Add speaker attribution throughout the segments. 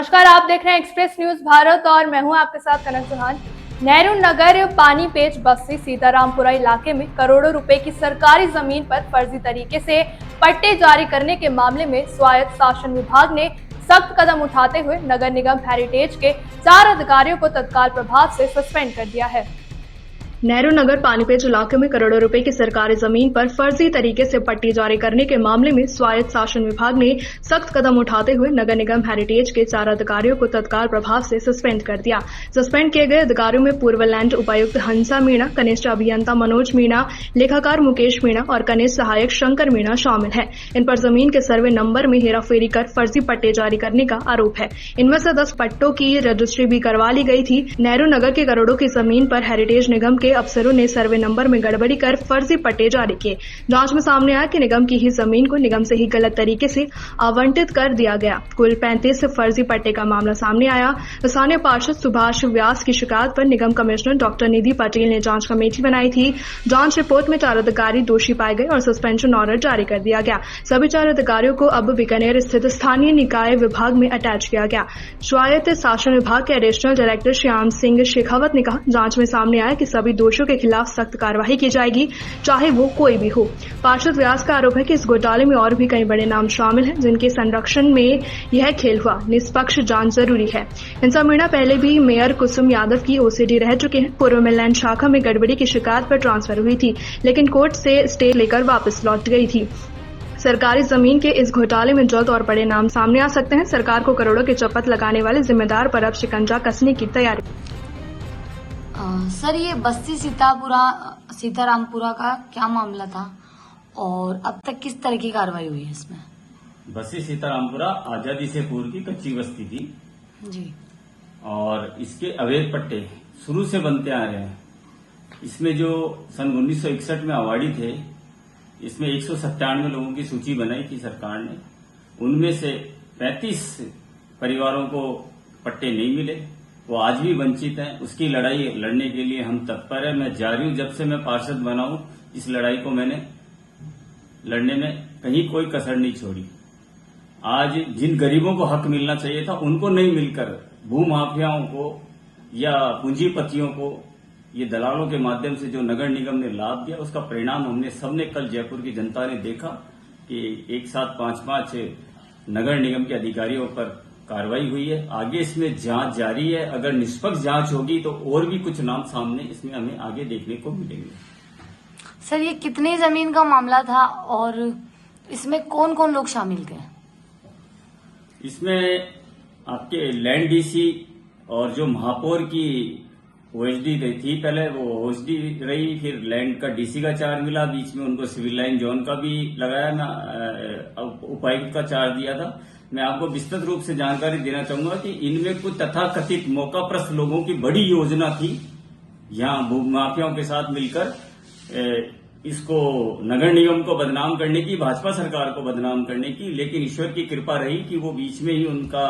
Speaker 1: नमस्कार, आप देख रहे हैं एक्सप्रेस न्यूज भारत और मैं हूं आपके साथ कनक चौहान। नेहरू नगर पानी पेच बस्ती सीतारामपुरा इलाके में करोड़ों रुपए की सरकारी जमीन पर फर्जी तरीके से पट्टे जारी करने के मामले में स्वायत्त शासन विभाग ने सख्त कदम उठाते हुए नगर निगम हेरिटेज के 4 अधिकारियों को तत्काल प्रभाव से सस्पेंड कर दिया है। नेहरू नगर पानीपेच इलाके में करोड़ों रुपए की सरकारी जमीन पर फर्जी तरीके से पट्टी जारी करने के मामले में स्वायत्त शासन विभाग ने सख्त कदम उठाते हुए नगर निगम हेरिटेज के 4 अधिकारियों को तत्काल प्रभाव से सस्पेंड कर दिया। सस्पेंड किए गए अधिकारियों में पूर्व लैंड उपायुक्त हंसा मीणा, कनिष्ठ अभियंता मनोज मीणा, लेखाकार मुकेश मीणा और कनिष्ठ सहायक शंकर मीणा शामिल है। इन पर जमीन के सर्वे नंबर में हेराफेरी कर फर्जी पट्टे जारी करने का आरोप है। इनमें से 10 पट्टों की रजिस्ट्री भी करवा ली गई थी। नेहरू नगर के करोड़ों की जमीन पर हेरिटेज निगम के अफसरों ने सर्वे नंबर में गड़बड़ी कर फर्जी पट्टे जारी किए। जांच में सामने आया कि निगम की ही जमीन को निगम से ही गलत तरीके से आवंटित कर दिया गया। कुल 35 फर्जी पट्टे का मामला सामने आया। स्थानीय पार्षद सुभाष व्यास की शिकायत पर निगम कमिश्नर डॉक्टर निधि पटेल ने जांच कमेटी बनाई थी। जांच रिपोर्ट में 4 अधिकारी दोषी पाए गए और सस्पेंशन ऑर्डर जारी कर दिया गया। सभी 4 अधिकारियों को अब बीकानेर स्थित स्थानीय निकाय विभाग में अटैच किया गया। स्वायत्त शासन विभाग के एडिशनल डायरेक्टर श्याम सिंह शेखावत ने कहा, जांच में सामने आया कि सभी दोषियों के खिलाफ सख्त कार्रवाई की जाएगी, चाहे वो कोई भी हो। पार्षद व्यास का आरोप है कि इस घोटाले में और भी कई बड़े नाम शामिल हैं, जिनके संरक्षण में यह खेल हुआ। निष्पक्ष जांच जरूरी है। हंसा मीणा पहले भी मेयर कुसुम यादव की ओसीडी रह चुके हैं। पूर्व में लैंड शाखा में गड़बड़ी की शिकायत पर ट्रांसफर हुई थी, लेकिन कोर्ट से स्टे लेकर वापस लौट गई थी। सरकारी जमीन के इस घोटाले में जल्द और बड़े नाम सामने आ सकते हैं। सरकार को करोड़ों की चपत लगाने वाले जिम्मेदार पर अब शिकंजा कसने की तैयारी।
Speaker 2: सर, ये बस्ती सीतारामपुरा का क्या मामला था और अब तक किस तरह की कार्रवाई हुई है इसमें?
Speaker 3: बस्ती सीतारामपुरा आजादी से पूर्व की कच्ची बस्ती थी
Speaker 2: जी,
Speaker 3: और इसके अवैध पट्टे शुरू से बनते आ रहे हैं। इसमें जो सन 1961 में अवार्डी थे, इसमें 197 लोगों की सूची बनाई थी सरकार ने। उनमें से 35 परिवारों को पट्टे नहीं मिले, वो आज भी वंचित हैं। उसकी लड़ाई लड़ने के लिए हम तत्पर है। मैं जारी हूं, जब से मैं पार्षद बना हूं इस लड़ाई को मैंने लड़ने में कहीं कोई कसर नहीं छोड़ी। आज जिन गरीबों को हक मिलना चाहिए था उनको नहीं मिलकर भूमाफियाओं को या पूंजीपतियों को, ये दलालों के माध्यम से जो नगर निगम ने लाभ दिया, उसका परिणाम हमने सबने कल जयपुर की जनता ने देखा कि एक साथ 5-5 नगर निगम के अधिकारियों पर कार्रवाई हुई है। आगे इसमें जांच जारी है। अगर निष्पक्ष जांच होगी तो और भी कुछ नाम सामने इसमें हमें आगे देखने को मिलेंगे।
Speaker 2: सर, ये कितनी जमीन का मामला था और इसमें कौन कौन लोग शामिल थे?
Speaker 3: इसमें आपके लैंड डीसी और जो महापौर की ओएसडी रही थी, पहले वो ओएसडी रही, फिर लैंड का डीसी का चार्ज मिला, बीच में उनको सिविल लाइन जोन का भी लगाया ना, उपायुक्त का चार्ज दिया था। मैं आपको विस्तृत रूप से जानकारी देना चाहूंगा कि इनमें कुछ तथाकथित मौकाप्रस्त लोगों की बड़ी योजना थी, यहाँ भूमाफियाओं के साथ मिलकर इसको नगर निगम को बदनाम करने की, भाजपा सरकार को बदनाम करने की। लेकिन ईश्वर की कृपा रही कि वो बीच में ही उनका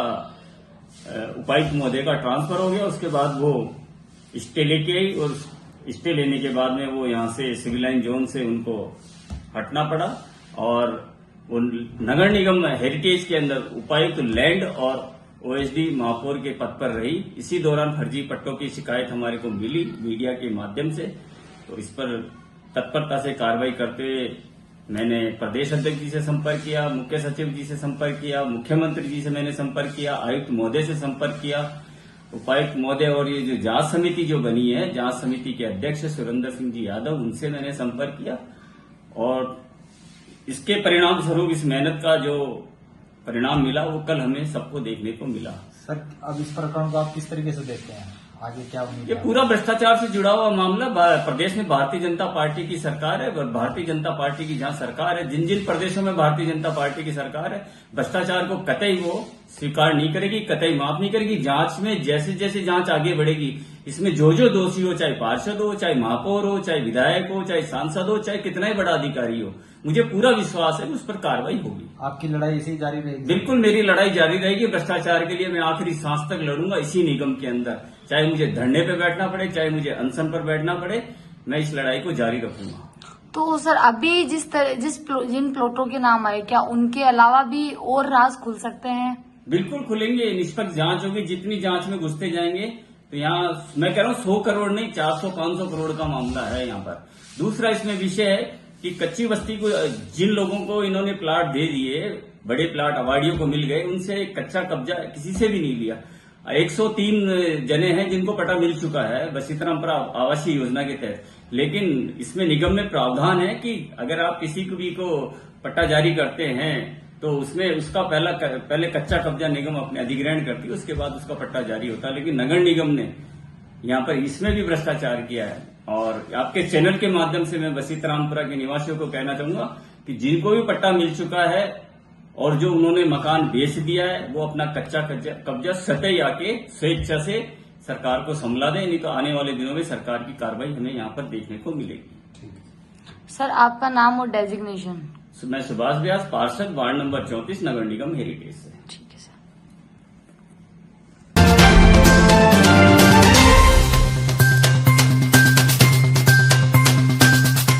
Speaker 3: उपायुक्त महोदय का ट्रांसफर हो गया। उसके बाद वो स्टे लेके आई और स्टे लेने के बाद में वो यहाँ से सिविल लाइन जोन से उनको हटना पड़ा और वो नगर निगम हेरिटेज के अंदर उपायुक्त लैंड और ओएसडी महापौर के पद पर रही। इसी दौरान फर्जी पट्टों की शिकायत हमारे को मिली मीडिया के माध्यम से, तो इस पर तत्परता से कार्रवाई करते हुए मैंने प्रदेश अध्यक्ष जी से संपर्क किया, मुख्य सचिव जी से संपर्क किया, मुख्यमंत्री जी से मैंने संपर्क किया, आयुक्त महोदय से संपर्क किया, उपायुक्त महोदय और ये जो जांच समिति जो बनी है, जांच समिति के अध्यक्ष सुरेंद्र सिंह जी यादव, उनसे मैंने संपर्क किया और इसके परिणाम स्वरूप इस मेहनत का जो परिणाम मिला वो कल हमें सबको देखने को मिला।
Speaker 4: सर, अब इस प्रकरण को आप किस तरीके से देखते हैं? आगे क्या उम्मीद?
Speaker 3: ये पूरा भ्रष्टाचार से जुड़ा हुआ मामला। प्रदेश में भारतीय जनता पार्टी की सरकार है। भारतीय जनता पार्टी की जहां सरकार है, जिन जिन प्रदेशों में भारतीय जनता पार्टी की सरकार है, भ्रष्टाचार को कतई वो स्वीकार नहीं करेगी, कतई माफ नहीं करेगी। जांच में जैसे जैसे जांच आगे बढ़ेगी, इसमें जो जो दोषी हो, चाहे पार्षद हो, चाहे महापौर हो, चाहे विधायक हो, चाहे सांसद हो, चाहे कितना ही बड़ा अधिकारी हो, मुझे पूरा विश्वास है कि उस पर कार्रवाई होगी।
Speaker 4: आपकी लड़ाई इसी जारी रहेगी?
Speaker 3: बिल्कुल, मेरी लड़ाई जारी रहेगी। भ्रष्टाचार के लिए मैं आखिरी सांस तक लड़ूंगा इसी निगम के अंदर। चाहे मुझे धरने पे बैठना पड़े, चाहे मुझे अनशन पर बैठना पड़े, मैं इस लड़ाई को जारी रखूंगा।
Speaker 2: तो सर, अभी जिन प्लॉटों के नाम आए, क्या उनके अलावा भी और राज खुल सकते हैं?
Speaker 3: बिल्कुल खुलेंगे, निष्पक्ष जांच होगी। जितनी जांच में घुसते जाएंगे तो यहाँ मैं कह रहा हूँ 100 करोड़ नहीं 400-500 करोड़ का मामला है यहाँ पर। दूसरा इसमें विषय है कि कच्ची बस्ती को जिन लोगों को इन्होंने प्लाट दे दिए, बड़े प्लाट अवार्डियों को मिल गए, उनसे कच्चा कब्जा किसी से भी नहीं लिया। 103 जने हैं जिनको पट्टा मिल चुका है बसीतरामपुरा आवासीय योजना के तहत। लेकिन इसमें निगम में प्रावधान है कि अगर आप किसी को भी पट्टा जारी करते हैं तो उसमें उसका पहले कच्चा कब्जा निगम अपने अधिग्रहण करती है, उसके बाद उसका पट्टा जारी होता है। लेकिन नगर निगम ने यहाँ पर इसमें भी भ्रष्टाचार किया है। और आपके चैनल के माध्यम से मैं बसीतरामपुरा के निवासियों को कहना चाहूंगा कि जिनको भी पट्टा मिल चुका है और जो उन्होंने मकान बेच दिया है वो अपना कच्चा कब्जा सतही आके स्वेच्छा से सरकार को संभला दें, नहीं तो आने वाले दिनों में सरकार की कार्रवाई हमें यहाँ पर देखने को मिलेगी।
Speaker 2: सर आपका नाम और डेजिग्नेशन?
Speaker 3: मैं सुभाष व्यास, पार्षद, वार्ड नंबर 34, नगर निगम हेरिटेज से।